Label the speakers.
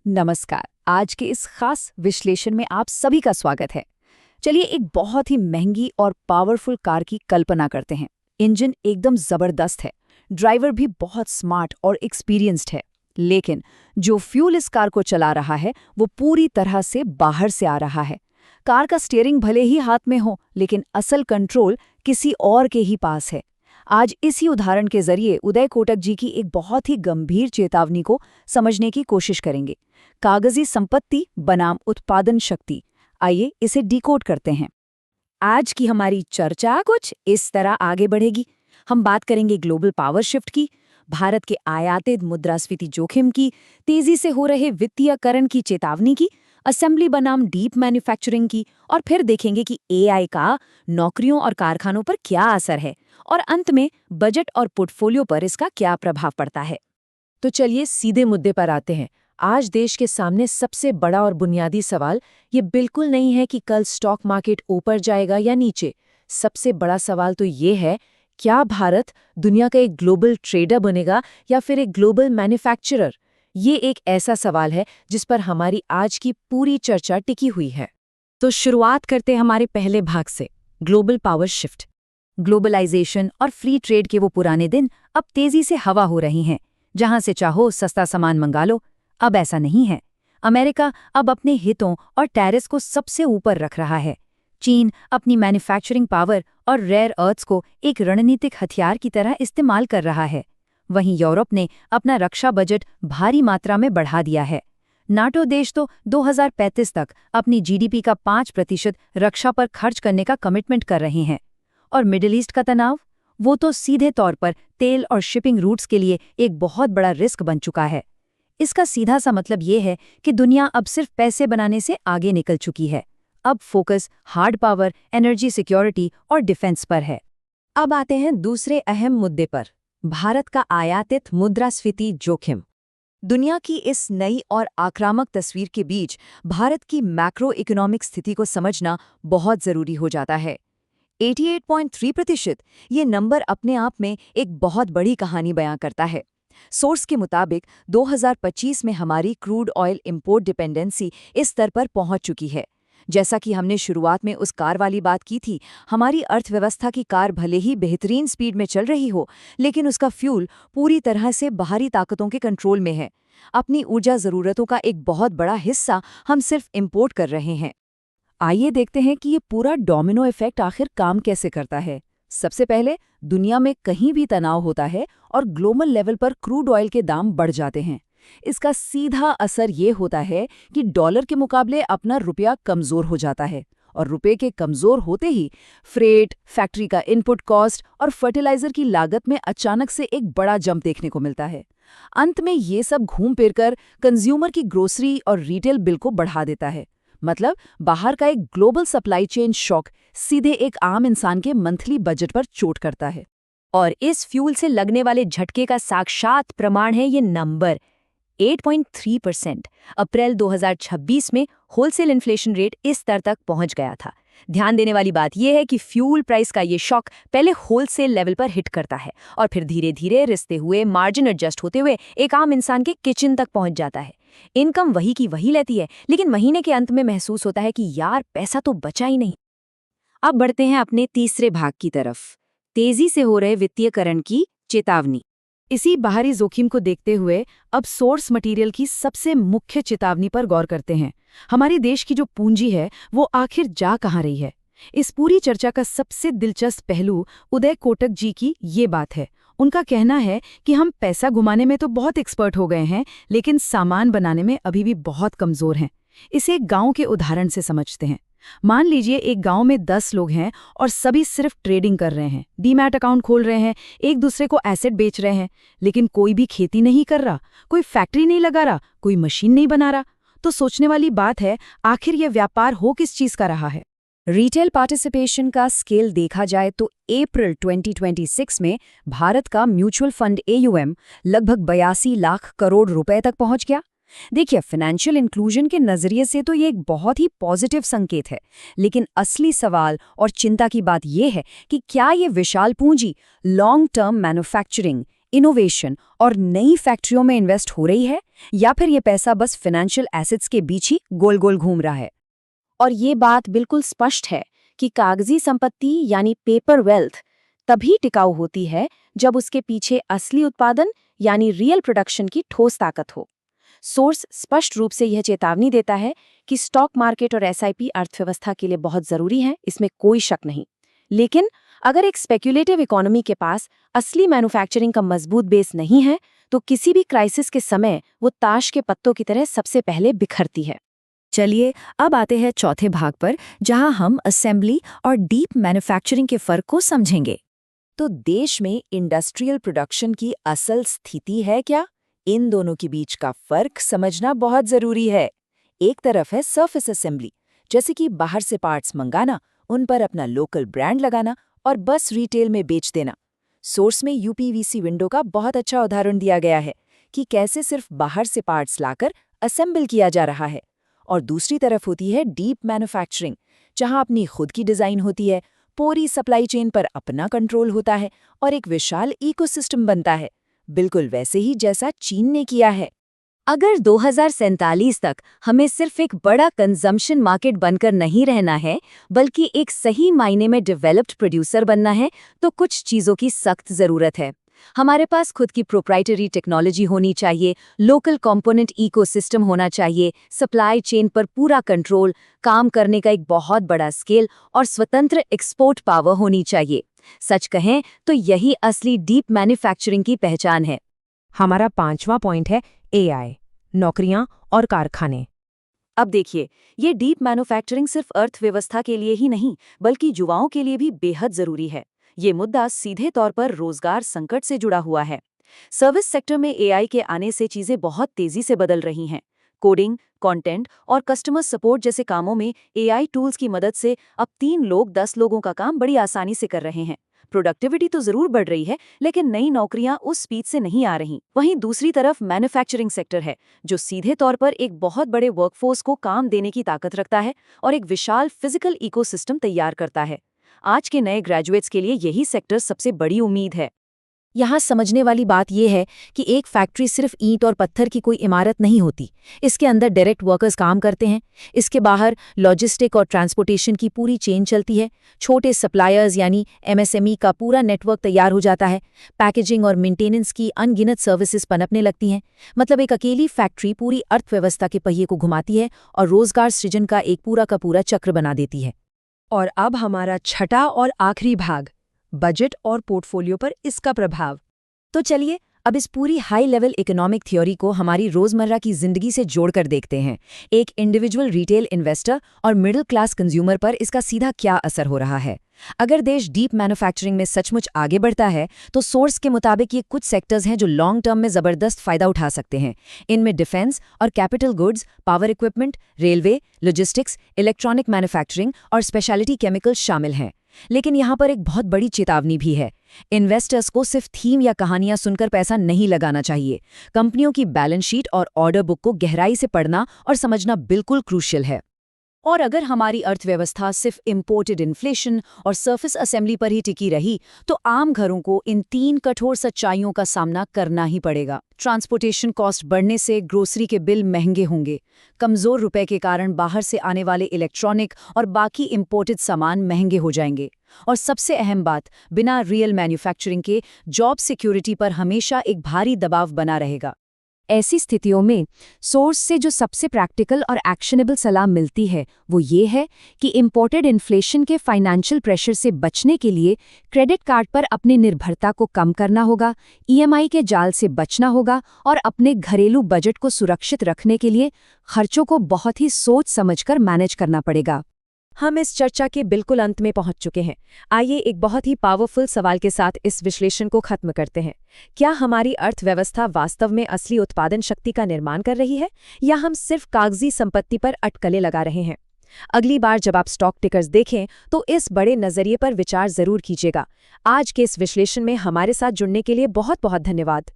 Speaker 1: नमस्कार। आज के इस खास विश्लेषण में आप सभी का स्वागत है। चलिए एक बहुत ही महंगी और पावरफुल कार की कल्पना करते हैं। इंजन एकदम जबरदस्त है, ड्राइवर भी बहुत स्मार्ट और एक्सपीरियंस्ड है, लेकिन जो फ्यूल इस कार को चला रहा है वो पूरी तरह से बाहर से आ रहा है। कार का स्टीयरिंग भले ही हाथ में हो, लेकिन असल कंट्रोल किसी और के ही पास है। आज इसी उदाहरण के जरिए उदय कोटक जी की एक बहुत ही गंभीर चेतावनी को समझने की कोशिश करेंगे। कागजी संपत्ति बनाम उत्पादन शक्ति। आइए इसे डिकोड करते हैं। आज की हमारी चर्चा कुछ इस तरह आगे बढ़ेगी। हम बात करेंगे ग्लोबल पावर शिफ्ट की, भारत के आयातित मुद्रास्फीति जोखिम की, तेजी से हो रहे वित्तीयकरण की चेतावनी की, असेंबली बनाम डीप मैन्युफैक्चरिंग की, और फिर देखेंगे कि एआई का नौकरियों और कारखानों पर क्या असर है, और अंत में बजट और पोर्टफोलियो पर इसका क्या प्रभाव पड़ता है।
Speaker 2: तो चलिए सीधे मुद्दे पर आते हैं। आज देश के सामने सबसे बड़ा और बुनियादी सवाल ये बिल्कुल नहीं है कि कल स्टॉक मार्केट ऊपर जाएगा या नीचे। सबसे बड़ा सवाल तो ये है, क्या भारत दुनिया का एक ग्लोबल ट्रेडर बनेगा या फिर एक ग्लोबल मैन्युफैक्चरर? ये एक ऐसा सवाल है जिस पर हमारी आज की पूरी चर्चा टिकी हुई है।
Speaker 1: तो शुरुआत करते हैं हमारे पहले भाग से, ग्लोबल पावर शिफ्ट। ग्लोबलाइजेशन और फ्री ट्रेड के वो पुराने दिन अब तेजी से हवा हो रही हैं। जहां से चाहो सस्ता सामान मंगा लो। अब ऐसा नहीं है। अमेरिका अब अपने हितों और टैरिस को सबसे ऊपर रख रहा है। चीन अपनी मैन्युफैक्चरिंग पावर और रेयर अर्थ्स को एक रणनीतिक हथियार की तरह इस्तेमाल कर रहा है। वहीं यूरोप ने अपना रक्षा बजट भारी मात्रा में बढ़ा दिया है। नाटो देश तो 2035 तक अपनी जीडीपी का 5% रक्षा पर खर्च करने का कमिटमेंट कर रहे हैं। और मिडिल ईस्ट का तनाव, वो तो सीधे तौर पर तेल और शिपिंग रूट्स के लिए एक बहुत बड़ा रिस्क बन चुका है। इसका सीधा सा मतलब ये है कि दुनिया अब सिर्फ पैसे बनाने से आगे निकल चुकी है। अब focus hard power, energy security और डिफेंस पर है।
Speaker 2: अब आते हैं दूसरे अहम मुद्दे पर, भारत का आयातित मुद्रास्फीति जोखिम।
Speaker 1: दुनिया की इस नई और आक्रामक तस्वीर के बीच भारत की मैक्रो इकोनॉमिक स्थिति को समझना बहुत जरूरी हो जाता है। 88.3%, ये नंबर अपने आप में एक बहुत बड़ी कहानी बयां करता है। सोर्स के मुताबिक 2025 में हमारी क्रूड ऑयल इंपोर्ट डिपेंडेंसी इस स्तर पर पहुंच चुकी है। जैसा कि हमने शुरुआत में उस कार वाली बात की थी, हमारी अर्थव्यवस्था की कार भले ही बेहतरीन स्पीड में चल रही हो, लेकिन उसका फ्यूल पूरी तरह से बाहरी ताकतों के कंट्रोल में है। अपनी ऊर्जा ज़रूरतों का एक बहुत बड़ा हिस्सा हम सिर्फ इंपोर्ट कर रहे हैं। आइए देखते हैं कि ये पूरा डोमिनो इफेक्ट आखिर काम कैसे करता है। सबसे पहले, दुनिया में कहीं भी तनाव होता है और ग्लोबल लेवल पर क्रूड ऑयल के दाम बढ़ जाते हैं। इसका सीधा असर ये होता है कि डॉलर के मुकाबले अपना रुपया कमज़ोर हो जाता है, और रुपये के कमज़ोर होते ही फ्रेट, फैक्ट्री का इनपुट कॉस्ट और फर्टिलाइज़र की लागत में अचानक से एक बड़ा जंप देखने को मिलता है। अंत में ये सब घूम फिर कर कंज्यूमर की ग्रोसरी और रिटेल बिल को बढ़ा देता है। मतलब बाहर का एक ग्लोबल सप्लाई चेन शॉक सीधे एक आम इंसान के मंथली बजट पर चोट करता है।
Speaker 2: और इस फ्यूल से लगने वाले झटके का साक्षात प्रमाण है ये नंबर, 8.3%। अप्रैल 2026 में होलसेल इन्फ्लेशन रेट इस स्तर तक पहुंच गया था। ध्यान देने वाली बात यह है कि फ्यूल प्राइस का ये शॉक पहले होलसेल लेवल पर हिट करता है और फिर धीरे धीरे रिश्ते हुए, मार्जिन एडजस्ट होते हुए एक आम इंसान के किचन तक पहुंच जाता है। इनकम वही की वही लेती है, लेकिन महीने के अंत में महसूस होता है कि यार पैसा तो बचा ही नहीं। अब बढ़ते हैं अपने तीसरे भाग की तरफ, तेजी से हो रहे वित्तीयकरण की चेतावनी।
Speaker 1: इसी बाहरी जोखिम को देखते हुए अब सोर्स मटेरियल की सबसे मुख्य चेतावनी पर गौर करते हैं। हमारे देश की जो पूंजी है वो आखिर जा कहाँ रही है। इस पूरी चर्चा का सबसे दिलचस्प पहलू उदय कोटक जी की ये बात है। उनका कहना है कि हम पैसा घुमाने में तो बहुत एक्सपर्ट हो गए हैं, लेकिन सामान बनाने में अभी भी बहुत कमजोर हैं। इसे एक गांव के उदाहरण से समझते हैं। मान लीजिए एक गांव में 10 लोग हैं और सभी सिर्फ ट्रेडिंग कर रहे हैं, डीमैट अकाउंट खोल रहे हैं, एक दूसरे को एसेट बेच रहे हैं, लेकिन कोई भी खेती नहीं कर रहा, कोई फैक्ट्री नहीं लगा रहा, कोई मशीन नहीं बना रहा। तो सोचने वाली बात है, आखिर यह व्यापार हो किस चीज का रहा है।
Speaker 2: रिटेल पार्टिसिपेशन का स्केल देखा जाए तो अप्रैल 2026 में भारत का म्यूचुअल फंड AUM लगभग 82 लाख करोड़ रुपए तक पहुंच गया। देखिए, फाइनेंशियल इंक्लूजन के नजरिए से तो ये एक बहुत ही पॉजिटिव संकेत है, लेकिन असली सवाल और चिंता की बात यह है कि क्या ये विशाल पूंजी लॉन्ग टर्म मैन्युफैक्चरिंग, इनोवेशन और नई फैक्ट्रियों में इन्वेस्ट हो रही है, या फिर ये पैसा बस फाइनेंशियल एसेट्स के बीच ही गोल गोल घूम रहा है? और ये बात बिल्कुल स्पष्ट है कि कागजी संपत्ति यानी पेपर वेल्थ तभी टिकाऊ होती है जब उसके पीछे असली उत्पादन यानी रियल प्रोडक्शन की ठोस ताकत हो। सोर्स स्पष्ट रूप से यह चेतावनी देता है कि स्टॉक मार्केट और एसआईपी अर्थव्यवस्था के लिए बहुत जरूरी है, इसमें कोई शक नहीं। लेकिन अगर एक स्पेक्युलेटिव इकोनॉमी के पास असली मैन्युफैक्चरिंग का मजबूत बेस नहीं है, तो किसी भी क्राइसिस के समय वो ताश के पत्तों की तरह सबसे पहले बिखरती है। चलिए अब आते हैं चौथे भाग पर, जहां हम असेंबली और डीप मैन्युफैक्चरिंग के फर्क को समझेंगे।
Speaker 1: तो देश में इंडस्ट्रियल प्रोडक्शन की असल स्थिति है क्या? इन दोनों के बीच का फर्क समझना बहुत जरूरी है। एक तरफ है सरफेस असेंबली, जैसे कि बाहर से पार्ट्स मंगाना, उन पर अपना लोकल ब्रांड लगाना और बस रिटेल में बेच देना। सोर्स में यूपीवीसी विंडो का बहुत अच्छा उदाहरण दिया गया है कि कैसे सिर्फ बाहर से पार्ट्स लाकर असेंबल किया जा रहा है। और दूसरी तरफ होती है डीप मैन्युफैक्चरिंग, जहां अपनी खुद की डिजाइन होती है, पूरी सप्लाई चेन पर अपना कंट्रोल होता है और एक विशाल इकोसिस्टम बनता है, बिल्कुल वैसे ही जैसा चीन ने किया है।
Speaker 2: अगर 2047 तक हमें सिर्फ एक बड़ा कंजम्पशन मार्केट बनकर नहीं रहना है, बल्कि एक सही मायने में डेवलप्ड प्रोड्यूसर बनना है, तो कुछ चीज़ों की सख्त ज़रूरत है। हमारे पास खुद की प्रोप्राइटरी टेक्नोलॉजी होनी चाहिए, लोकल कंपोनेंट इकोसिस्टम होना चाहिए, सप्लाई चेन पर पूरा कंट्रोल, काम करने का एक बहुत बड़ा स्केल और स्वतंत्र एक्सपोर्ट पावर होनी चाहिए। सच कहें तो यही असली डीप मैन्युफैक्चरिंग की पहचान है।
Speaker 3: हमारा पांचवा पॉइंट है एआई, नौकरियां और कारखाने।
Speaker 1: अब देखिए, ये डीप मैन्युफैक्चरिंग सिर्फ अर्थव्यवस्था के लिए ही नहीं, बल्कि युवाओं के लिए भी बेहद जरूरी है। ये मुद्दा सीधे तौर पर रोजगार संकट से जुड़ा हुआ है। सर्विस सेक्टर में एआई के आने से चीजें बहुत तेजी से बदल रही हैं। कोडिंग, कंटेंट और कस्टमर सपोर्ट जैसे कामों में एआई टूल्स की मदद से अब 3 लोग 10 लोगों का काम बड़ी आसानी से कर रहे हैं। प्रोडक्टिविटी तो जरूर बढ़ रही है, लेकिन नई नौकरियां उस स्पीड से नहीं आ रही। वहीं दूसरी तरफ मैन्युफैक्चरिंग सेक्टर है, जो सीधे तौर पर एक बहुत बड़े वर्कफोर्स को काम देने की ताकत रखता है और एक विशाल फिजिकल इकोसिस्टम तैयार करता है। आज के नए ग्रेजुएट्स के लिए यही सेक्टर सबसे बड़ी उम्मीद है।
Speaker 2: यहाँ समझने वाली बात यह है कि एक फैक्ट्री सिर्फ ईंट और पत्थर की कोई इमारत नहीं होती। इसके अंदर डायरेक्ट वर्कर्स काम करते हैं, इसके बाहर लॉजिस्टिक और ट्रांसपोर्टेशन की पूरी चेन चलती है, छोटे सप्लायर्स यानी एमएसएमई का पूरा नेटवर्क तैयार हो जाता है, पैकेजिंग और मेंटेनेंस की अनगिनत सर्विसेज पनपने लगती हैं। मतलब एक अकेली फैक्ट्री पूरी अर्थव्यवस्था के पहिए को घुमाती है और रोजगार सृजन का एक पूरा का पूरा चक्र बना देती है।
Speaker 3: और अब हमारा छठा और आखिरी भाग, बजट और पोर्टफोलियो पर इसका प्रभाव।
Speaker 2: तो चलिए अब इस पूरी हाई लेवल इकोनॉमिक थ्योरी को हमारी रोजमर्रा की जिंदगी से जोड़कर देखते हैं। एक इंडिविजुअल रिटेल इन्वेस्टर और मिडिल क्लास कंज्यूमर पर इसका सीधा क्या असर हो रहा है। अगर देश डीप मैन्युफैक्चरिंग में सचमुच आगे बढ़ता है, तो सोर्स के मुताबिक ये कुछ सेक्टर्स हैं जो लॉन्ग टर्म में जबरदस्त फायदा उठा सकते हैं। इनमें डिफेंस और capital goods, power equipment, railway, logistics, electronic manufacturing और स्पेशलिटी केमिकल्स शामिल हैं। लेकिन यहाँ पर एक बहुत बड़ी चेतावनी भी है। इन्वेस्टर्स को सिर्फ थीम या कहानियां सुनकर पैसा नहीं लगाना चाहिए। कंपनियों की बैलेंस शीट और ऑर्डर बुक को गहराई से पढ़ना और समझना बिल्कुल क्रूशियल है। और अगर हमारी अर्थव्यवस्था सिर्फ इम्पोर्टेड इन्फ्लेशन और सरफेस असेंबली पर ही टिकी रही, तो आम घरों को इन 3 कठोर सच्चाइयों का सामना करना ही पड़ेगा। ट्रांसपोर्टेशन कॉस्ट बढ़ने से ग्रोसरी के बिल महंगे होंगे, कमजोर रुपए के कारण बाहर से आने वाले इलेक्ट्रॉनिक और बाकी इम्पोर्टेड सामान महंगे हो जाएंगे। और सबसे अहम बात, बिना रियल मैन्युफैक्चरिंग के जॉब सिक्योरिटी पर हमेशा एक भारी दबाव बना रहेगा। ऐसी स्थितियों में सोर्स से जो सबसे प्रैक्टिकल और एक्शनेबल सलाह मिलती है, वो ये है कि इंपोर्टेड इन्फ्लेशन के फाइनेंशियल प्रेशर से बचने के लिए क्रेडिट कार्ड पर अपनी निर्भरता को कम करना होगा, ईएमआई के जाल से बचना होगा और अपने घरेलू बजट को सुरक्षित रखने के लिए खर्चों को बहुत ही सोच समझकर मैनेज करना पड़ेगा।
Speaker 3: हम इस चर्चा के बिल्कुल अंत में पहुंच चुके हैं। आइए एक बहुत ही पावरफुल सवाल के साथ इस विश्लेषण को खत्म करते हैं। क्या हमारी अर्थव्यवस्था वास्तव में असली उत्पादन शक्ति का निर्माण कर रही है, या हम सिर्फ कागजी संपत्ति पर अटकलें लगा रहे हैं? अगली बार जब आप स्टॉक टिकर्स देखें, तो इस बड़े नजरिए पर विचार जरूर कीजिएगा। आज के इस विश्लेषण में हमारे साथ जुड़ने के लिए बहुत बहुत धन्यवाद।